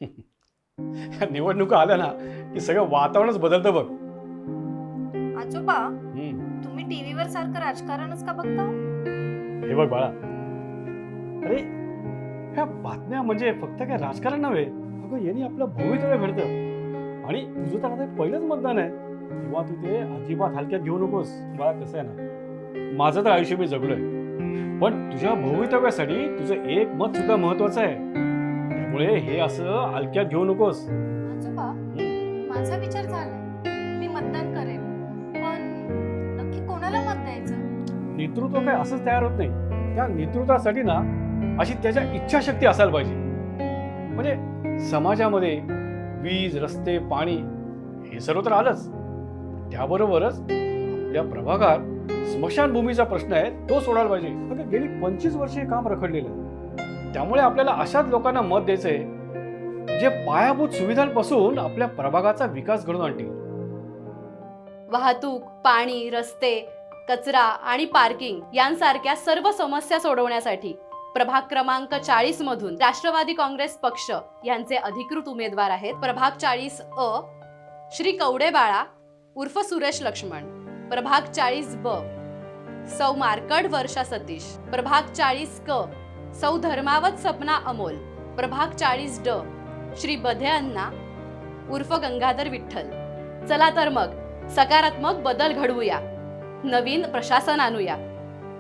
या निवडणुका आल्या ना की सगळं वातावरणच बदलतं बघ. आजोबा, हम्म. तुम्ही टीव्हीवर सारखं राजकारणच का बघता? हे बघ बाळा, अरे ह्या बातम्या म्हणजे फक्त काय राजकारण नव्हे, अगं यांनी आपलं भवितव्य घडतं. आणि तुझं तर आता हे पहिलंच मतदान आहे, तेव्हा तू ते अजिबात हलक्यात घेऊ नकोस. बाळा कसं आहे ना, माझं तर आयुष्य मी जगलोय, पण तुझ्या भवितव्यासाठी तुझं एक मत सुद्धा महत्वाचं आहे. त्यामुळे हे असं हलक्यात घेऊ नकोस. आजोबा, माझा विचार झालाय, मी मतदान करेन, पण नक्की कोणाला मत द्यायचं? नेतृत्व काय असंच तयार होत नाही. त्या नेतृत्वासाठी ना अशी त्याच्या इच्छाशक्ती असायला पाहिजे. म्हणजे समाजामध्ये वीज, रस्ते, पाणी हे सर्व तर आलंच, त्याबरोबरच आपल्या प्रभागात स्मशानभूमीचा प्रश्न आहे तो सोडायला पाहिजे. अगं गेली 25 वर्षे हे काम रखडलेलं आहे. त्यामुळे आपल्याला अशाच लोकांना मत द्यायचंय जे पायाभूत सुविधांपासून आपल्या प्रभागाचा विकास घडवून आणतील. वाहतूक, पाणी, रस्ते, कचरा आणि पार्किंग यांसारख्या सर्व समस्या सोडवण्यासाठी प्रभाग क्रमांक 40 मधून राष्ट्रवादी काँग्रेस पक्ष यांचे अधिकृत उमेदवार आहेत प्रभाग 40 श्री कवडे बाळा उर्फ सुरेश लक्ष्मण, प्रभाग 40 सौ मार्कड वर्षा सतीश, प्रभाग 40 सौ धर्मावत सपना अमोल, प्रभाग 40 श्री बधे अण्णा उर्फ गंगाधर विठ्ठल. चला तर मग सकारात्मक बदल घडवूया, नवीन प्रशासन आणूया.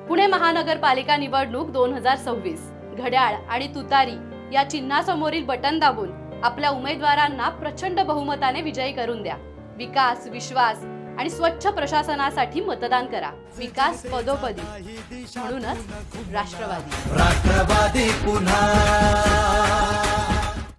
पुणे महानगरपालिका निवडणूक 2026 घड्याळ आणि तुतारी या चिन्हासमोरील बटन दाबून आपल्या उमेदवारांना प्रचंड बहुमताने विजयी करून द्या. विकास, विश्वास आणि स्वच्छ प्रशासनासाठी मतदान करा. विकास पदोपदी, म्हणूनच राष्ट्रवादी. राष्ट्रवादी पुन्हा